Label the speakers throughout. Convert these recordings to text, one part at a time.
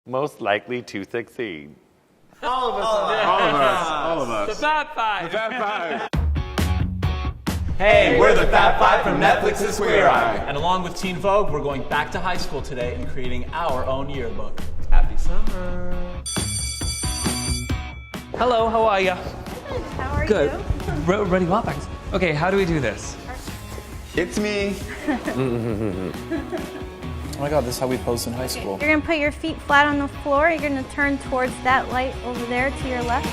Speaker 1: Most likely to succeed.
Speaker 2: All of us.
Speaker 3: All of us.
Speaker 2: The Fab Five.
Speaker 3: The Fab Five.
Speaker 4: Hey, we're the Fab Five from Netflix's Queer Eye.
Speaker 5: And along with Teen Vogue, we're going back to high school today and creating our own yearbook.
Speaker 4: Happy summer.
Speaker 2: Hello, how are you?
Speaker 6: Good. How are
Speaker 2: Good.
Speaker 6: you?
Speaker 2: Ready? Well, thanks. Okay, how do we do this?
Speaker 3: It's me.
Speaker 5: Oh my God, this is how we posed in high school.
Speaker 6: You're gonna put your feet flat on the floor. You're gonna turn towards that light over there to your left.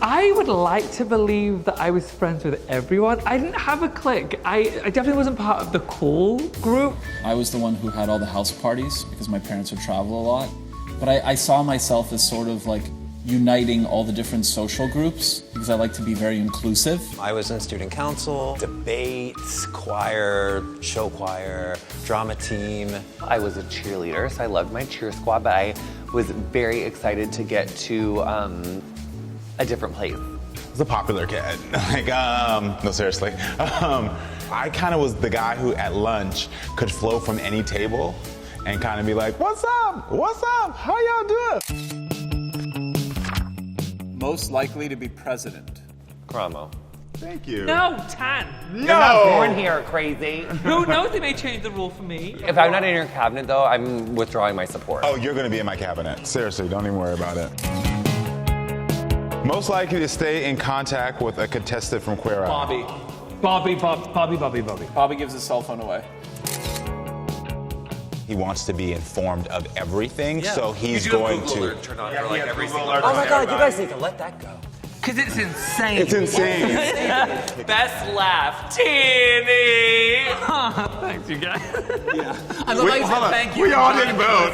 Speaker 2: I would like to believe that I was friends with everyone. I didn't have a clique. I definitely wasn't part of the cool group.
Speaker 5: I was the one who had all the house parties because my parents would travel a lot. But I saw myself as sort of like uniting all the different social groups because I like to be very inclusive.
Speaker 4: I was in student council, debate, choir, show choir, drama team.
Speaker 1: I was a cheerleader, so I loved my cheer squad, but I was very excited to get to a different place.
Speaker 3: I was a popular kid. No, seriously. I kind of was the guy who at lunch could flow from any table and kind of be like, what's up? What's up? How y'all doing?
Speaker 5: Most likely to be president.
Speaker 1: Cromwell.
Speaker 3: Thank you.
Speaker 2: No, Tan.
Speaker 1: You're not born here, crazy.
Speaker 2: Who knows? They may change the rule for me.
Speaker 1: If I'm not in your cabinet, though, I'm withdrawing my support.
Speaker 3: Oh, you're gonna be in my cabinet. Seriously, don't even worry about it. Most likely to stay in contact with a contestant from Queer Eye.
Speaker 5: Bobby.
Speaker 2: Bobby.
Speaker 5: gives his cell phone away.
Speaker 3: He wants to be informed of everything, so he's
Speaker 1: You do
Speaker 3: going
Speaker 1: Google
Speaker 3: to.
Speaker 1: alert turn on for like every single.
Speaker 4: Oh my God, you guys need to let that go.
Speaker 2: Because it's insane.
Speaker 3: It's insane.
Speaker 2: Best laugh, Teeny. Thanks, you guys. I love how you said thank you.
Speaker 3: We all didn't vote.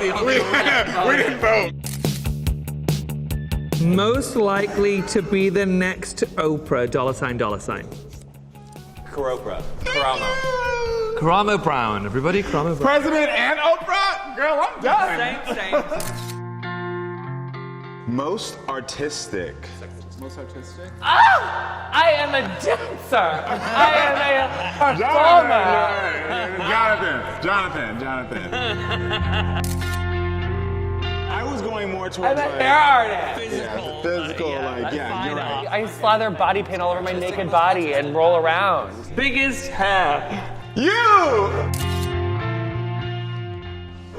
Speaker 3: We didn't vote.
Speaker 2: Most likely to be the next Oprah, $sign.
Speaker 4: Karopra.
Speaker 1: Karamo.
Speaker 2: Karamo Brown, everybody, Karamo Brown.
Speaker 3: President and Oprah? Girl, I'm done.
Speaker 2: Same.
Speaker 3: Most artistic.
Speaker 5: Most artistic?
Speaker 2: I am a dancer. I am a
Speaker 3: Jonathan. I was going more towards
Speaker 2: I'm a hair artist.
Speaker 3: Physical, you're right.
Speaker 1: I slather body paint all over my naked body and roll around.
Speaker 2: Biggest hair.
Speaker 3: You!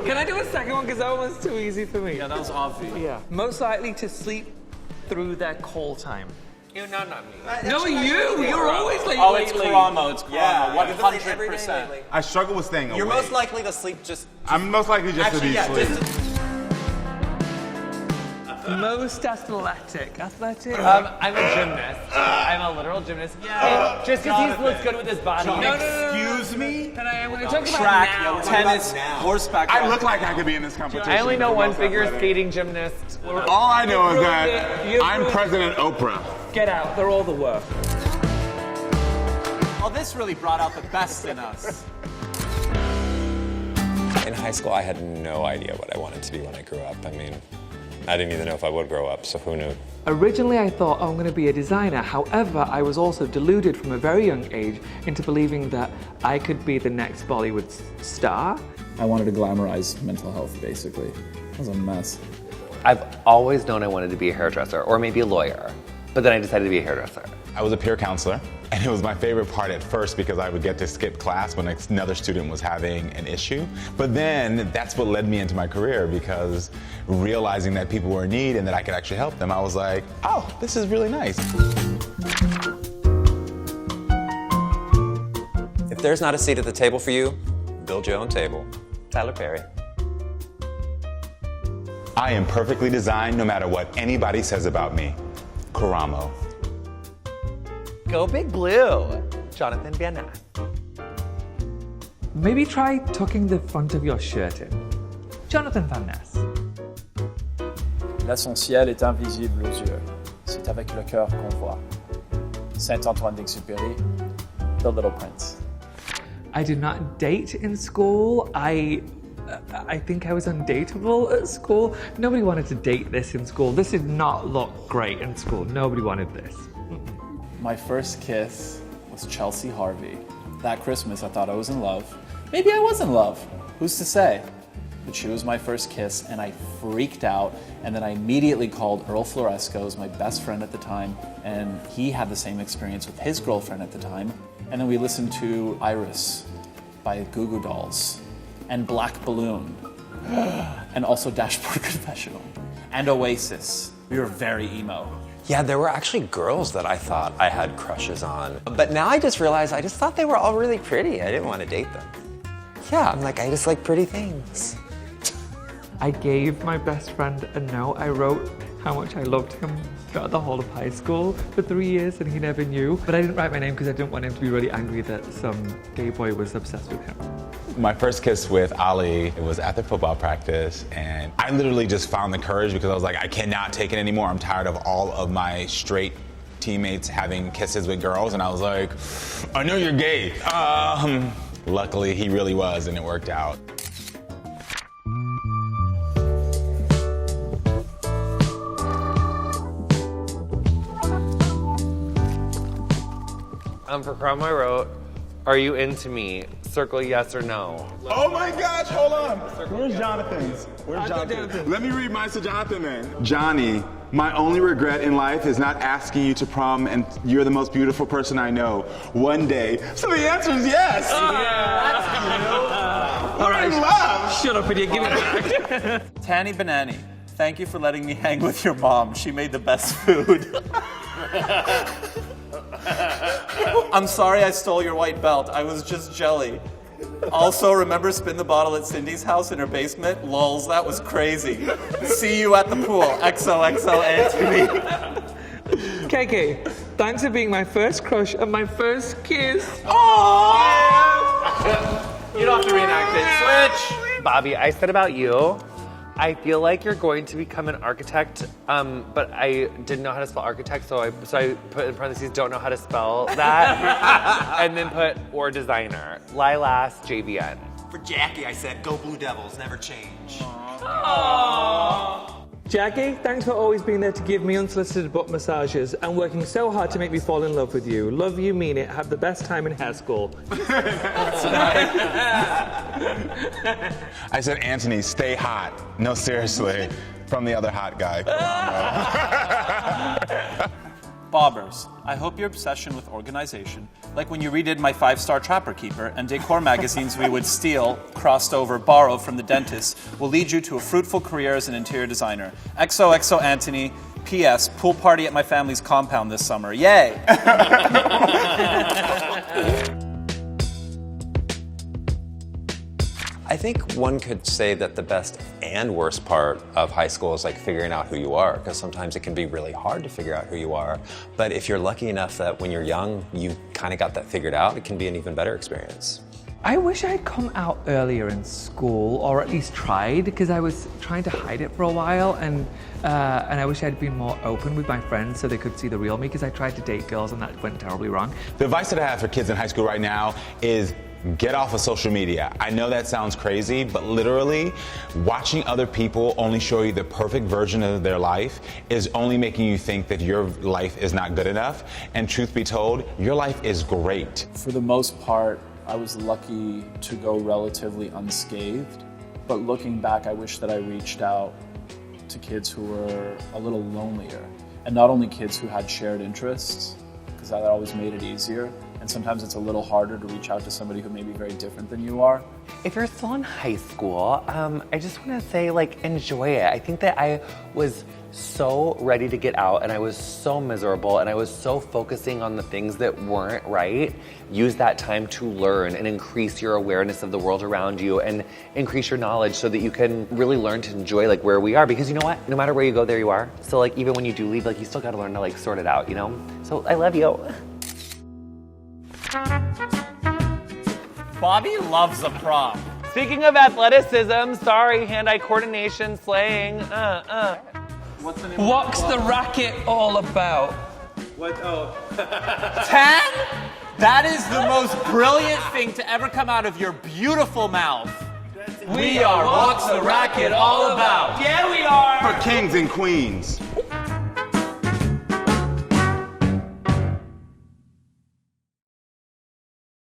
Speaker 2: Can I do a second one? Because that one was too easy for me.
Speaker 5: Yeah, that was obvious.
Speaker 2: Yeah. Most likely to sleep through their call time.
Speaker 1: You know, not me.
Speaker 2: No, you're always late
Speaker 5: Oh, it's
Speaker 2: lately.
Speaker 5: Karamo. It's Karamo.
Speaker 4: Yeah,
Speaker 5: 100%.
Speaker 3: I struggle with staying awake.
Speaker 4: You're most likely to sleep just.
Speaker 3: I'm most likely just to be asleep.
Speaker 2: Most athletic.
Speaker 1: I'm a gymnast. I'm a literal gymnast. Yeah. Just because he looks good with his body.
Speaker 3: Excuse me?
Speaker 2: And I'm going to talk about
Speaker 5: Track,
Speaker 2: now.
Speaker 5: tennis, horseback.
Speaker 3: I look like I could be in this competition.
Speaker 1: I only know
Speaker 3: for
Speaker 1: one
Speaker 3: most
Speaker 1: figure
Speaker 3: athletic.
Speaker 1: skating gymnast.
Speaker 3: All I know is
Speaker 2: You
Speaker 3: that I'm
Speaker 2: ruined it.
Speaker 3: President Oprah.
Speaker 2: Get out. They're all the worst.
Speaker 5: Well, this really brought out the best in us.
Speaker 4: In high school, I had no idea what I wanted to be when I grew up. I mean, I didn't even know if I would grow up, so who knew?
Speaker 2: Originally, I thought, I'm going to be a designer. However, I was also deluded from a very young age into believing that I could be the next Bollywood star.
Speaker 5: I wanted to glamorize mental health, basically. It was a mess.
Speaker 1: I've always known I wanted to be a hairdresser or maybe a lawyer, but then I decided to be a hairdresser.
Speaker 3: I was a peer counselor, and it was my favorite part at first because I would get to skip class when another student was having an issue. But then that's what led me into my career because realizing that people were in need and that I could actually help them, I was like, oh, this is really nice.
Speaker 4: If there's not a seat at the table for you, build your own table. Tyler Perry.
Speaker 3: I am perfectly designed no matter what anybody says about me. Karamo.
Speaker 1: Go Big Blue. Jonathan Van Ness.
Speaker 2: Maybe try tucking the front of your shirt in. Jonathan Van Ness.
Speaker 7: L'essentiel est invisible aux yeux. C'est avec le cœur qu'on voit. Saint-Antoine d'Exupéry, The Little Prince.
Speaker 2: I did not date in school. I think I was undateable at school. Nobody wanted to date this in school. This did not look great in school. Nobody wanted this.
Speaker 7: My first kiss
Speaker 5: was Chelsea Harvey. That Christmas, I thought I was in love. Maybe I was in love. Who's to say? But she was my first kiss, and I freaked out. And then I immediately called Earl Floresco, who's my best friend at the time, and he had the same experience with his girlfriend at the time. And then we listened to Iris by Goo Goo Dolls, and Black Balloon, and also Dashboard Confessional, and Oasis. We were very emo.
Speaker 4: Yeah, there were actually girls that I thought I had crushes on. But now I just realized I just thought they were all really pretty. I didn't want to date them. Yeah, I'm like, I just like pretty things.
Speaker 2: I gave my best friend a note. I wrote how much I loved him throughout the whole of high school for 3 years, and he never knew. But I didn't write my name because I didn't want him to be really angry that some gay boy was obsessed with him.
Speaker 3: My first kiss with Ali, it was after football practice, and I literally just found the courage because I was like, I cannot take it anymore. I'm tired of all of my straight teammates having kisses with girls, and I was like, I know you're gay. Luckily, he really was, and it worked out.
Speaker 1: For prom I wrote, are you into me? Circle yes or no.
Speaker 3: Oh my gosh, hold on. Where's Jonathan's? Where's Jonathan? Let me read mine to Jonathan then. Johnny, my only regret in life is not asking you to prom, and you're the most beautiful person I know. One day. So the answer is yes.
Speaker 2: All right,
Speaker 3: love.
Speaker 2: shut up, idiot. Give it back.
Speaker 5: Tanny Banani, thank you for letting me hang with your mom. She made the best food. I'm sorry I stole your white belt. I was just jelly. Also, remember Spin the Bottle at Cindy's house in her basement? Lols, that was crazy. See you at the pool. XOXO Anthony.
Speaker 2: KK, thanks for being my first crush and my first kiss.
Speaker 1: You don't have to reenact it. Switch! Bobby, I said about you, I feel like you're going to become an architect, but I didn't know how to spell architect, so I put in parentheses, don't know how to spell that, and then put or designer. Lilas, JVN.
Speaker 4: For Jackie, I said, go Blue Devils, never change.
Speaker 2: Jackie, thanks for always being there to give me unsolicited butt massages and working so hard to make me fall in love with you. Love you, mean it. Have the best time in hair school.
Speaker 3: I said, Anthony, stay hot. No, seriously. From the other hot guy.
Speaker 5: Bobbers, I hope your obsession with organization, like when you redid my 5-star Trapper Keeper and decor magazines we would steal, crossed over, borrow from the dentist, will lead you to a fruitful career as an interior designer. XOXO Anthony, P.S. Pool party at my family's compound this summer. Yay!
Speaker 4: I think one could say that the best and worst part of high school is like figuring out who you are, because sometimes it can be really hard to figure out who you are. But if you're lucky enough that when you're young, you kind of got that figured out, it can be an even better experience.
Speaker 2: I wish I'd come out earlier in school, or at least tried, because I was trying to hide it for a while, and I wish I'd been more open with my friends so they could see the real me, because I tried to date girls and that went terribly wrong.
Speaker 3: The advice that I have for kids in high school right now is get off of social media. I know that sounds crazy, but literally, watching other people only show you the perfect version of their life is only making you think that your life is not good enough. And truth be told, your life is great.
Speaker 5: For the most part, I was lucky to go relatively unscathed. But looking back, I wish that I reached out to kids who were a little lonelier. And not only kids who had shared interests, because that always made it easier. And sometimes it's a little harder to reach out to somebody who may be very different than you are.
Speaker 1: If you're still in high school, I just want to say, like, enjoy it. I think that I was so ready to get out, and I was so miserable, and I was so focusing on the things that weren't right. Use that time to learn and increase your awareness of the world around you and increase your knowledge so that you can really learn to enjoy, like, where we are. Because you know what? No matter where you go, there you are. So, like, even when you do leave, like, you still got to learn to, like, sort it out, you know? So, I love you.
Speaker 5: Bobby loves a prom.
Speaker 1: Speaking of athleticism, sorry, hand-eye coordination, slaying,
Speaker 5: What's the name?
Speaker 2: What's the racket all about?
Speaker 1: What? Oh.
Speaker 5: Tan? That is the most brilliant thing to ever come out of your beautiful mouth.
Speaker 2: We are What's the Racket All About?
Speaker 1: Yeah, we are.
Speaker 3: For kings and queens.